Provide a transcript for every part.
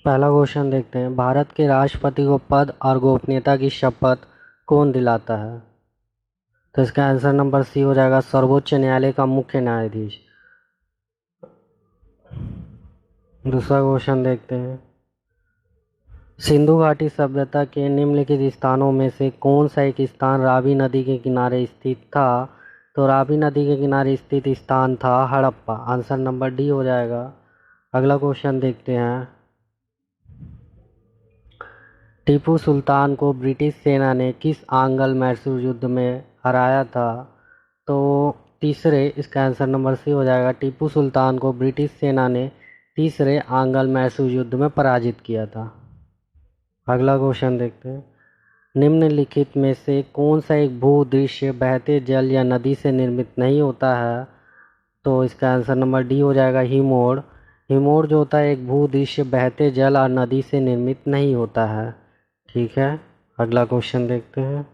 पहला क्वेश्चन देखते हैं, भारत के राष्ट्रपति को पद और गोपनीयता की शपथ कौन दिलाता है? तो इसका आंसर नंबर सी हो जाएगा, सर्वोच्च न्यायालय का मुख्य न्यायाधीश। दूसरा क्वेश्चन देखते हैं, सिंधु घाटी सभ्यता के निम्नलिखित स्थानों में से कौन सा एक स्थान रावी नदी के किनारे स्थित था? तो रावी नदी के किनारे स्थित स्थान था हड़प्पा। आंसर नंबर डी हो जाएगा। अगला क्वेश्चन देखते हैं, टीपू सुल्तान को ब्रिटिश सेना ने किस आंग्ल मैसूर युद्ध में हराया था? तो तीसरे, इसका आंसर नंबर सी हो जाएगा, टीपू सुल्तान को ब्रिटिश सेना ने तीसरे आंग्ल मैसूर युद्ध में पराजित किया था। अगला क्वेश्चन देखते हैं, निम्नलिखित में से कौन सा एक भूदृश्य बहते जल या नदी से निर्मित नहीं होता है? तो इसका आंसर नंबर डी हो जाएगा, हिमोड़। हिमोड़ जो होता है एक भूदृश्य बहते जल और नदी से निर्मित नहीं होता है। ठीक है, अगला क्वेश्चन देखते हैं,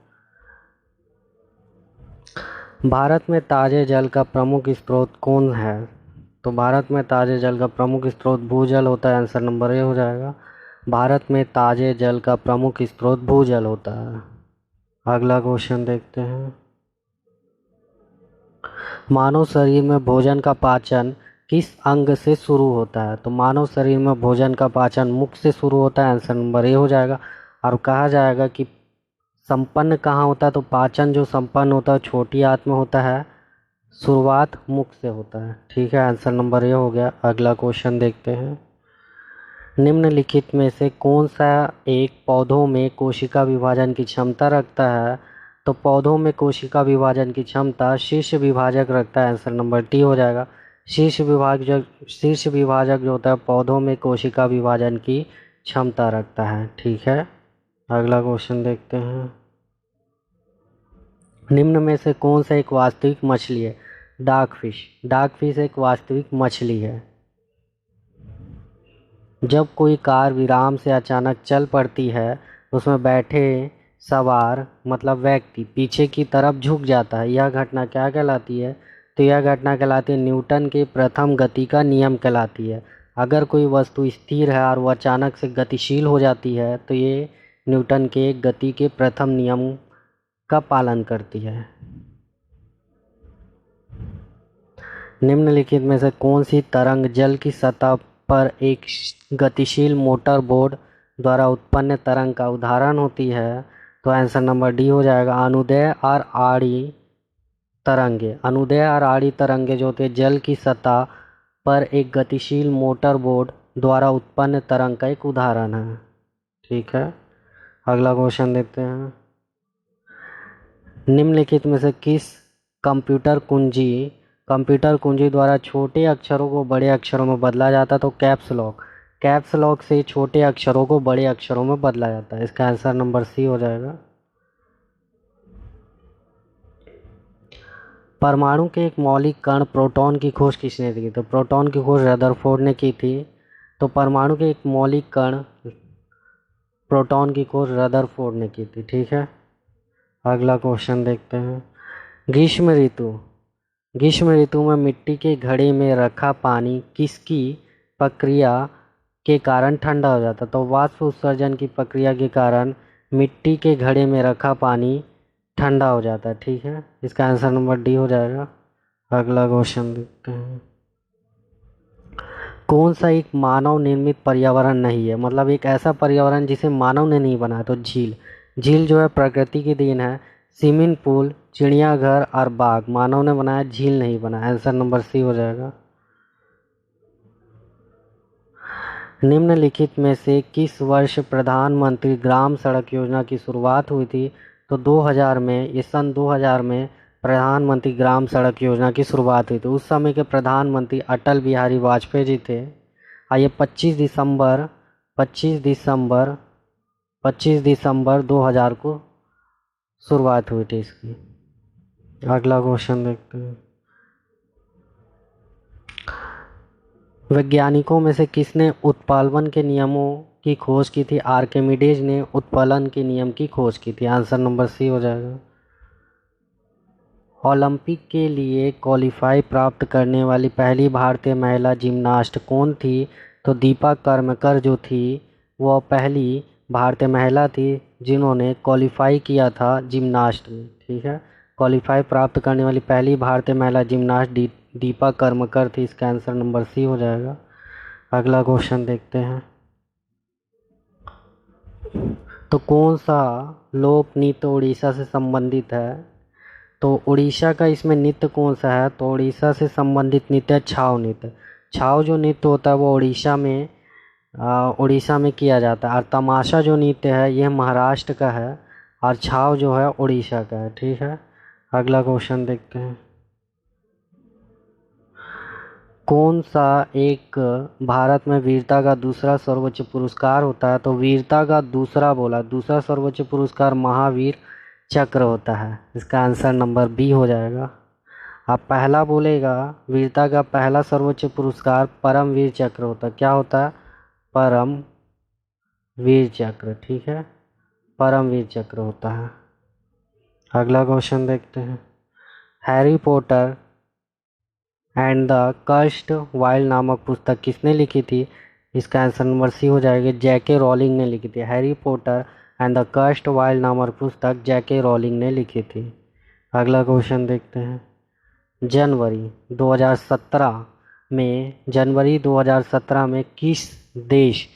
भारत में ताजे जल का प्रमुख स्रोत कौन है? तो भारत में ताजे जल का प्रमुख स्रोत भूजल होता है। आंसर नंबर ए हो जाएगा, भारत में ताजे जल का प्रमुख स्रोत भूजल होता है। अगला क्वेश्चन देखते हैं, मानव शरीर में भोजन का पाचन किस अंग से शुरू होता है? तो मानव शरीर में भोजन का पाचन मुख से शुरू होता है। आंसर नंबर ए हो जाएगा। और कहा जाएगा कि संपन्न कहाँ होता है? तो पाचन जो संपन्न होता है छोटी आंत में होता है, शुरुआत मुख से होता है। ठीक है, आंसर नंबर ए हो गया। अगला क्वेश्चन देखते हैं, निम्नलिखित में से कौन सा एक पौधों में कोशिका विभाजन की क्षमता रखता है? तो पौधों में कोशिका विभाजन की क्षमता शीर्ष विभाजक रखता है। आंसर नंबर टी हो जाएगा। शीर्ष विभाजक जो होता है पौधों में कोशिका विभाजन की क्षमता रखता है। ठीक है, अगला क्वेश्चन देखते हैं, निम्न में से कौन सा एक वास्तविक मछली है? Dark fish. डार्क फिश एक वास्तविक मछली है। जब कोई कार विराम से अचानक चल पड़ती है, उसमें बैठे सवार मतलब व्यक्ति पीछे की तरफ झुक जाता है, यह घटना क्या कहलाती है? तो यह घटना कहलाती है न्यूटन के प्रथम गति का नियम कहलाती है। अगर कोई वस्तु स्थिर है और वह अचानक से गतिशील हो जाती है तो ये न्यूटन के गति के प्रथम नियम का पालन करती है। निम्नलिखित में से कौन सी तरंग जल की सतह पर एक गतिशील मोटर बोट द्वारा उत्पन्न तरंग का उदाहरण होती है? तो आंसर नंबर डी हो जाएगा, अनुदैर्ध्य और आड़ी तरंगे। अनुदैर्ध्य और आड़ी तरंगे जो होते हैं जल की सतह पर एक गतिशील मोटर बोट द्वारा उत्पन्न तरंग का एक उदाहरण है। ठीक है, अगला क्वेश्चन देखते हैं, निम्नलिखित में से किस कंप्यूटर कुंजी द्वारा छोटे अक्षरों को बड़े अक्षरों में बदला जाता है? तो कैप्स लॉक। कैप्स लॉक से छोटे अक्षरों को बड़े अक्षरों में बदला जाता है। इसका आंसर नंबर सी हो जाएगा। परमाणु के एक मौलिक कण प्रोटॉन की खोज किसने की? तो प्रोटॉन की खोज रदरफोर्ड ने की थी। तो परमाणु के एक मौलिक कण प्रोटॉन की खोज रदरफोर्ड ने की थी। ठीक है, अगला क्वेश्चन देखते हैं, ग्रीष्म ऋतु में मिट्टी के घड़े में रखा पानी किसकी प्रक्रिया के कारण ठंडा हो जाता? तो वाष्प उत्सर्जन की प्रक्रिया के कारण मिट्टी के घड़े में रखा पानी ठंडा हो जाता है। ठीक है, इसका आंसर नंबर डी हो जाएगा। अगला क्वेश्चन देखते हैं, कौन सा एक मानव निर्मित पर्यावरण नहीं है? मतलब एक ऐसा पर्यावरण जिसे मानव ने नहीं बनाया। तो झील जो है प्रकृति की देन है। स्विमिंग पूल, चिड़ियाघर और बाग मानव ने बनाया, झील नहीं बनाया। आंसर नंबर सी हो जाएगा। निम्नलिखित में से किस वर्ष प्रधानमंत्री ग्राम सड़क योजना की शुरुआत हुई थी? तो 2000 में, ये सन 2000 में प्रधानमंत्री ग्राम सड़क योजना की शुरुआत हुई थी। उस समय के प्रधानमंत्री अटल बिहारी वाजपेयी जी थे। ये 25 दिसंबर 2000 को शुरुआत हुई थी इसकी। अगला क्वेश्चन देखते हैं, वैज्ञानिकों में से किसने उत्प्लावन के नियमों की खोज की थी? आर्किमिडीज ने उत्प्लावन के नियम की खोज की थी। आंसर नंबर सी हो जाएगा। ओलंपिक के लिए क्वालीफाई प्राप्त करने वाली पहली भारतीय महिला जिम्नास्ट कौन थी? तो दीपा कर्मकर जो थी वह पहली भारतीय महिला थी जिन्होंने क्वालिफाई किया था जिम्नास्ट में। ठीक है, क्वालिफाई प्राप्त करने वाली पहली भारतीय महिला जिम्नास्ट दीपा कर्मकर थी। इसका आंसर नंबर सी हो जाएगा। अगला क्वेश्चन देखते हैं। तो कौन सा लोक नृत्य उड़ीसा से संबंधित है? तो उड़ीसा का इसमें नृत्य कौन सा है? तो उड़ीसा से संबंधित नृत्य है छाव नृत्य। छाव जो नृत्य होता है वो उड़ीसा में किया जाता है, और तमाशा जो नृत्य है यह महाराष्ट्र का है, और छाव जो है उड़ीसा का है। ठीक है, अगला क्वेश्चन देखते हैं। कौन सा एक भारत में वीरता का दूसरा सर्वोच्च पुरस्कार होता है? तो वीरता का दूसरा सर्वोच्च पुरस्कार महावीर चक्र होता है। इसका आंसर नंबर बी हो जाएगा। आप पहला बोलेगा, वीरता का पहला सर्वोच्च पुरस्कार परमवीर चक्र होता है। क्या होता है? परम वीर चक्र। ठीक है, परमवीर चक्र होता है। अगला क्वेश्चन देखते हैं। Harry Potter and the cursed wild नामक पुस्तक किसने लिखी थी? इसका आंसर नंबर सी हो जाएगा। जैके रॉलिंग ने लिखी थी। Harry Potter and the cursed wild नामक पुस्तक जैके रॉलिंग ने लिखी थी। अगला क्वेश्चन देखते हैं। जनवरी 2017 में किस देश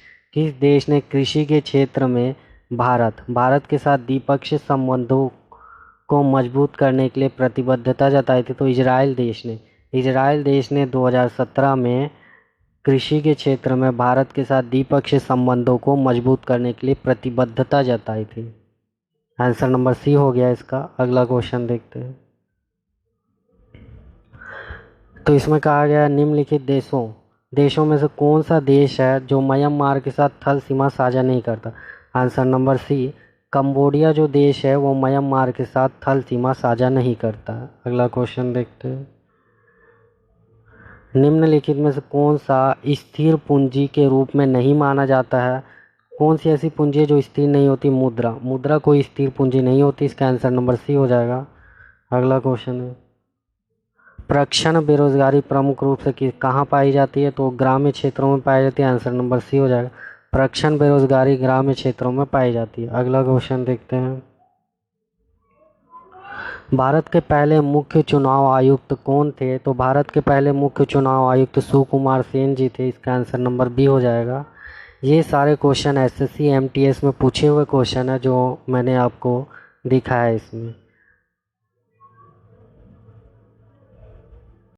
ने कृषि के क्षेत्र में भारत के साथ द्विपक्षीय संबंधों को मजबूत करने के लिए प्रतिबद्धता जताई थी? तो इजराइल देश ने 2017 में कृषि के क्षेत्र में भारत के साथ द्विपक्षीय संबंधों को मजबूत करने के लिए प्रतिबद्धता जताई थी। आंसर नंबर सी हो गया इसका। अगला क्वेश्चन देखते हैं। तो इसमें कहा गया निम्नलिखित देशों में से कौन सा देश है जो म्यांमार के साथ थल सीमा साझा नहीं करता? आंसर नंबर सी, कंबोडिया जो देश है वो म्यांमार के साथ थल सीमा साझा नहीं करता। अगला क्वेश्चन देखते हैं। निम्नलिखित में से कौन सा स्थिर पूंजी के रूप में नहीं माना जाता है? कौन सी ऐसी पूंजी है जो स्थिर नहीं होती? मुद्रा कोई स्थिर पूंजी नहीं होती। इसका आंसर नंबर सी हो जाएगा। अगला क्वेश्चन है। प्रक्षण बेरोजगारी प्रमुख रूप से कहाँ पाई जाती है? तो ग्रामीण क्षेत्रों में पाई जाती है। आंसर नंबर सी हो जाएगा। प्रक्षण बेरोजगारी ग्रामीण क्षेत्रों में पाई जाती है। अगला क्वेश्चन देखते हैं। भारत के पहले मुख्य चुनाव आयुक्त कौन थे? तो भारत के पहले मुख्य चुनाव आयुक्त सुकुमार सेन जी थे। इसका आंसर नंबर बी हो जाएगा। ये सारे क्वेश्चन एसएससी एमटीएस में पूछे हुए क्वेश्चन है जो मैंने आपको दिखाया है इसमें।